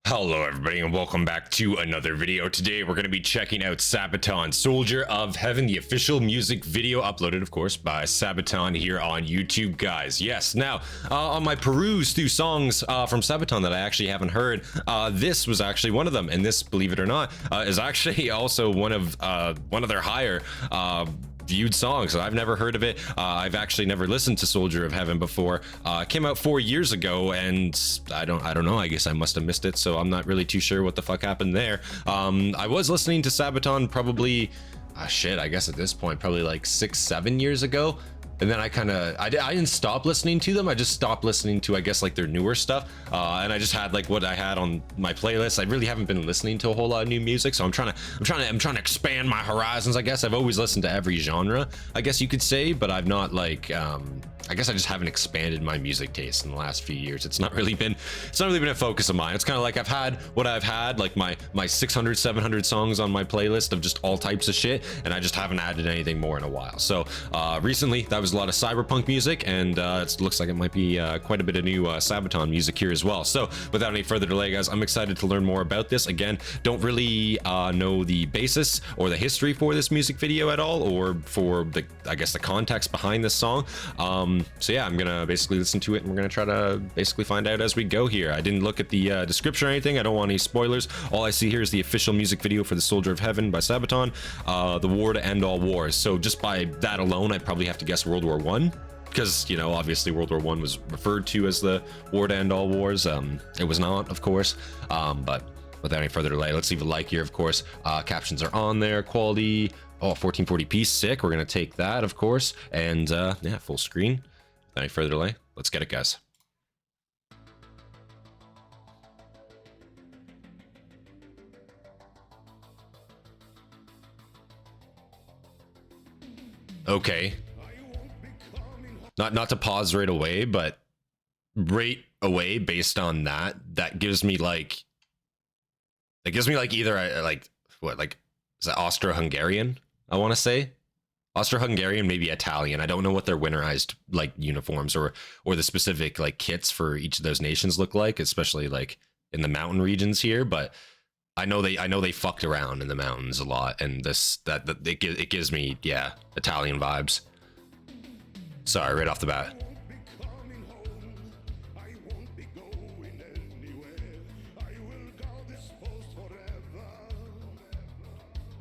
Hello everybody and welcome back to another video. Today we're going to be checking out Sabaton, Soldier of Heaven, the official music video uploaded of course by Sabaton here on YouTube, guys. Yes, now on my peruse through songs from Sabaton that I actually haven't heard, this was actually one of them, and this, believe it or not, is actually also one of their higher viewed songs. I've never heard of it. I've actually never listened to Soldier of Heaven before. It came out 4 years ago, and I don't know. I guess I must have missed it, so I'm not really too sure what the fuck happened there. I was listening to Sabaton probably, shit, I guess at this point probably like 6-7 years ago. And then I didn't stop listening to them. I just stopped listening to, I guess, like their newer stuff. And I just had like what I had on my playlist. I really haven't been listening to a whole lot of new music, so I'm trying to expand my horizons. I guess I've always listened to every genre, I guess you could say, but I've not like I guess I just haven't expanded my music taste in the last few years. It's not really been a focus of mine. It's kind of like I've had what I've had, like my 600, 700 songs on my playlist of just all types of shit, and I just haven't added anything more in a while. So recently that was a lot of cyberpunk music, and it looks like it might be quite a bit of new Sabaton music here as well. So without any further delay, guys, I'm excited to learn more about this. Again, don't really know the basis or the history for this music video at all, or for the, I guess, the context behind this song. So yeah, I'm gonna basically listen to it, and we're gonna try to basically find out as we go here. I didn't look at the description or anything. I don't want any spoilers. All I see here is the official music video for the Soldier of Heaven by Sabaton, the war to end all wars. So just by that alone, I'd probably have to guess World War I, because, you know, obviously World War I was referred to as the war to end all wars. It was not, of course, but without any further delay, let's leave a like here, of course. Captions are on there. Quality, 1440p, sick. We're gonna take that, of course, and yeah, full screen. Without any further delay, let's get it, guys. Okay, not to pause right away, but right away based on that gives me like, either like what, like, is that Austro-Hungarian? I want to say Austro-Hungarian, maybe Italian. I don't know what their winterized like uniforms or the specific like kits for each of those nations look like, especially like in the mountain regions here. But I know they fucked around in the mountains a lot, and it gives me, yeah, Italian vibes. Sorry, right off the bat.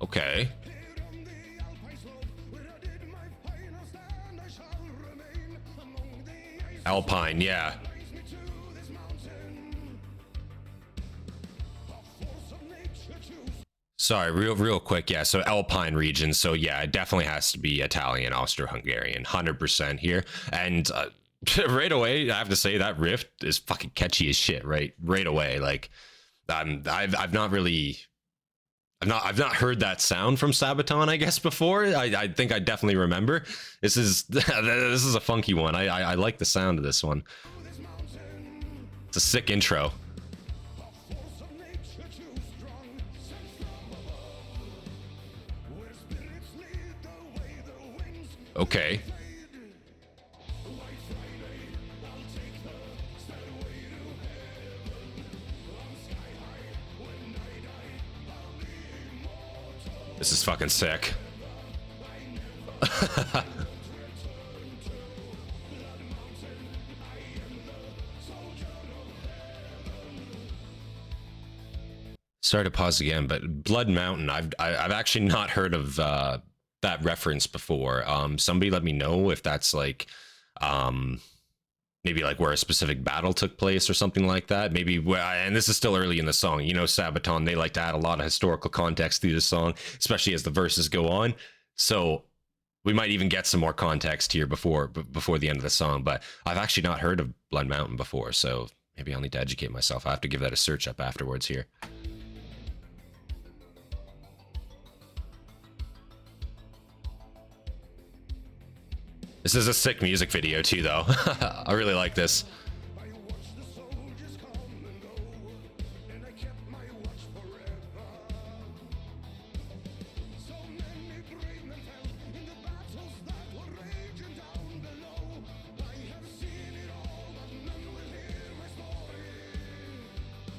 Okay. Alpine, yeah. Sorry, real quick, yeah. So Alpine region, so yeah, it definitely has to be Italian, Austro-Hungarian, 100% here. And right away, I have to say that riff is fucking catchy as shit. Right away, like I've not heard that sound from Sabaton, I guess, before. I think I definitely remember. This is a funky one. I like the sound of this one. It's a sick intro. Okay. This is fucking sick. Sorry to pause again, but Blood Mountain, I've actually not heard of that reference before. Somebody let me know if that's like maybe like where a specific battle took place or something like that. Maybe and this is still early in the song. You know, Sabaton, they like to add a lot of historical context through the song, especially as the verses go on. So we might even get some more context here before the end of the song. But I've actually not heard of Blood Mountain before, so maybe I'll need to educate myself. I have to give that a search up afterwards here. This is a sick music video too, though. I really like this.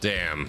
Damn.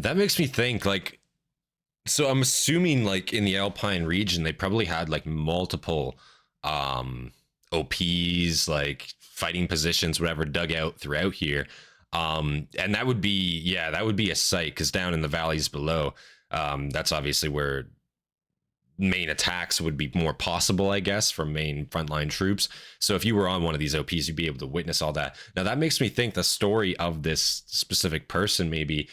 That makes me think, like, so I'm assuming like in the Alpine region, they probably had like multiple OPs, like fighting positions, whatever, dug out throughout here. And that would be, yeah, that would be a sight, because down in the valleys below, that's obviously where main attacks would be more possible, I guess, from main frontline troops. So if you were on one of these OPs, you'd be able to witness all that. Now that makes me think the story of this specific person, maybe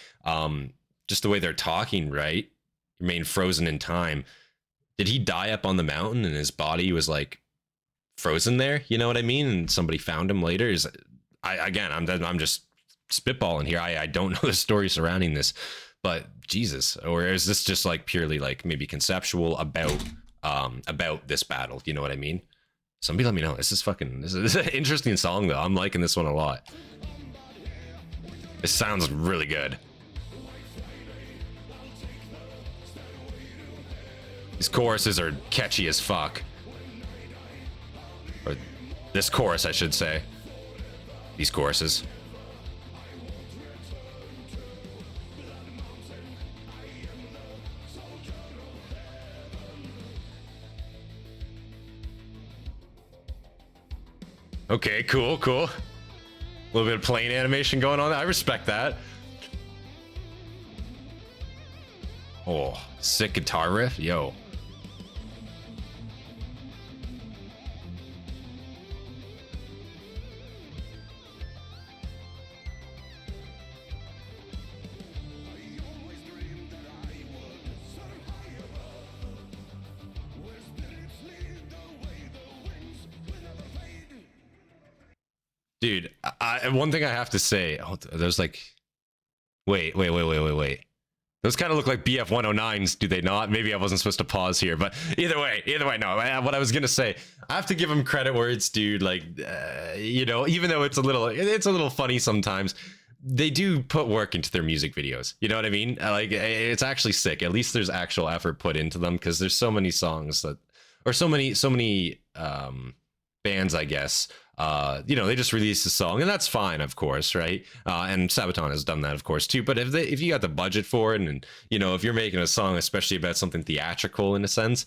just the way they're talking, right, remain frozen in time. Did he die up on the mountain and his body was like frozen there? You know what I mean? And somebody found him later. I'm just spitballing here. I don't know the story surrounding this, but Jesus, or is this just like purely like maybe conceptual about this battle? You know what I mean? Somebody let me know. This is an interesting song though. I'm liking this one a lot. It sounds really good. These choruses are catchy as fuck. Or this chorus, I should say. These choruses. Okay, cool. A little bit of plane animation going on. I respect that. Oh, sick guitar riff, yo. Dude, one thing I have to say, there's like, wait. Those kind of look like BF 109s, do they not? Maybe I wasn't supposed to pause here, but either way, no. What I was gonna say, I have to give them credit where it's due. Like, you know, even though it's a little funny sometimes, they do put work into their music videos. You know what I mean? Like, it's actually sick. At least there's actual effort put into them, because there's so many songs that, or so many bands, I guess. You know, they just released a song, and that's fine, of course, right? And Sabaton has done that, of course, too. But if you got the budget for it, and you know, if you're making a song, especially about something theatrical in a sense,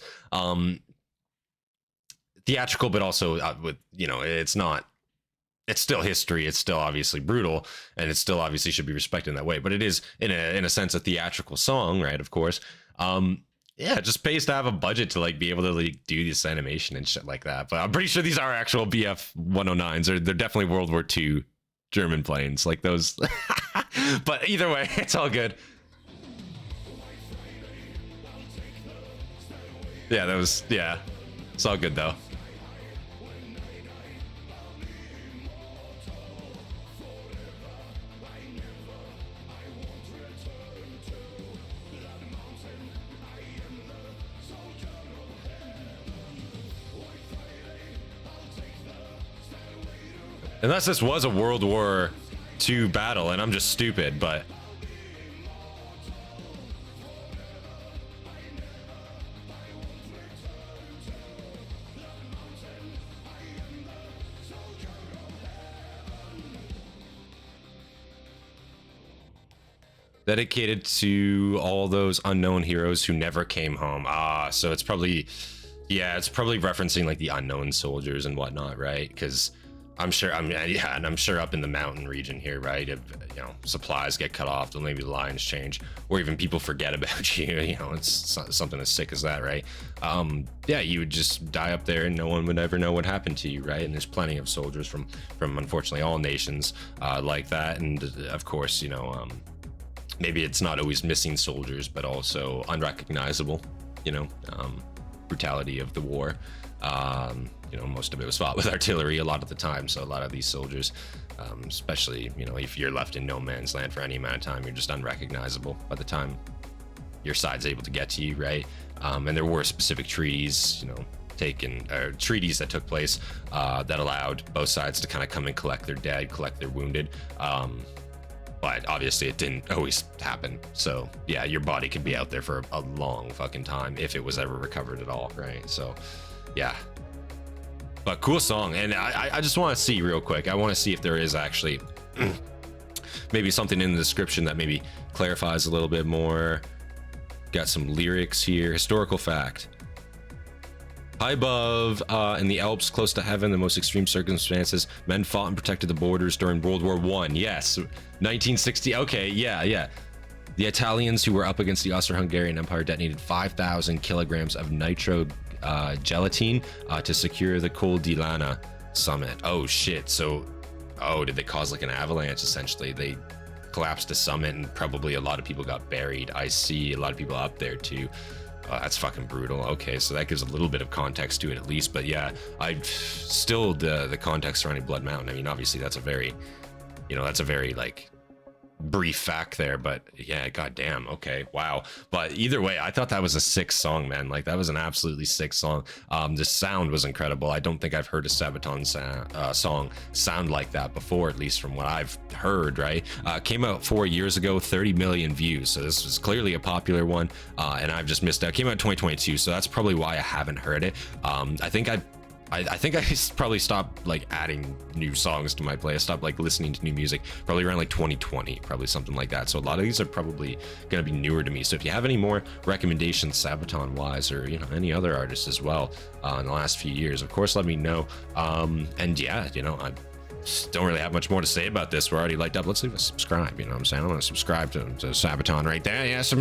theatrical, but also with, you know, it's still history. It's still obviously brutal, and it still obviously should be respected in that way. But it is in a sense a theatrical song, right? Of course. Yeah, it just pays to have a budget to like be able to like do this animation and shit like that. But I'm pretty sure these are actual BF 109s, or they're definitely World War II German planes, like those. But either way, it's all good. Yeah, yeah, it's all good though. Unless this was a World War II battle and I'm just stupid, but... Dedicated to all those unknown heroes who never came home. Ah, so it's probably... Yeah, it's probably referencing like the unknown soldiers and whatnot, right? Because... I'm sure up in the mountain region here, right? If, you know, supplies get cut off, then maybe the lines change, or even people forget about you. You know, it's something as sick as that, right? Yeah, you would just die up there, and no one would ever know what happened to you, right? And there's plenty of soldiers from unfortunately all nations like that, and of course, you know, maybe it's not always missing soldiers, but also unrecognizable. You know, brutality of the war. You know, most of it was fought with artillery a lot of the time, so a lot of these soldiers, especially, you know, if you're left in no man's land for any amount of time, you're just unrecognizable by the time your side's able to get to you, right? And there were specific treaties, you know, treaties that took place that allowed both sides to kind of come and collect their dead, collect their wounded, but obviously it didn't always happen. So yeah, your body could be out there for a long fucking time if it was ever recovered at all, right? So yeah, but cool song. And I just want to see real quick, I want to see if there is actually maybe something in the description that maybe clarifies a little bit more. Got some lyrics here. Historical fact. High above, in the Alps, close to heaven, the most extreme circumstances, men fought and protected the borders during World War I. Yes, 1960. Okay, yeah. The Italians who were up against the Austro-Hungarian Empire detonated 5,000 kilograms of nitro gelatine to secure the Col di Lana summit. Oh shit! So, did they cause like an avalanche? Essentially, they collapsed the summit, and probably a lot of people got buried. I see a lot of people up there too. That's fucking brutal. Okay, so that gives a little bit of context to it at least, but yeah, I still the context surrounding Blood Mountain. I mean, obviously that's a very, like brief fact there, but yeah, goddamn. Okay, wow. But either way, I thought that was a sick song, man. Like that was an absolutely sick song. The sound was incredible. I don't think I've heard a Sabaton song sound like that before, at least from what I've heard. Right? Came out 4 years ago, 30 million views. So this was clearly a popular one, and I've just missed out. Came out in 2022, so that's probably why I haven't heard it. I think I probably stopped like adding new songs to my playlist, stopped like listening to new music probably around like 2020, probably something like that. So a lot of these are probably going to be newer to me. So if you have any more recommendations Sabaton wise, or any other artists as well in the last few years, of course let me know. And yeah, I don't really have much more to say about this. We're already lighted up. Let's leave a subscribe. You know what I'm saying? I'm gonna subscribe to Sabaton right there. Yes,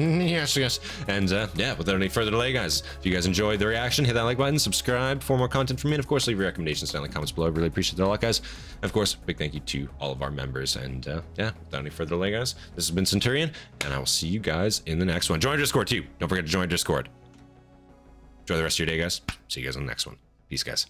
yes. And yeah, without any further delay, guys, if you guys enjoyed the reaction, hit that like button, subscribe for more content from me, and of course leave your recommendations down in the comments below. I really appreciate it a lot, guys. And of course, big thank you to all of our members. And yeah, without any further delay, guys, this has been Centurion, and I will see you guys in the next one. Join our Discord too. Don't forget to join our Discord. Enjoy the rest of your day, guys. See you guys on the next one. Peace, guys.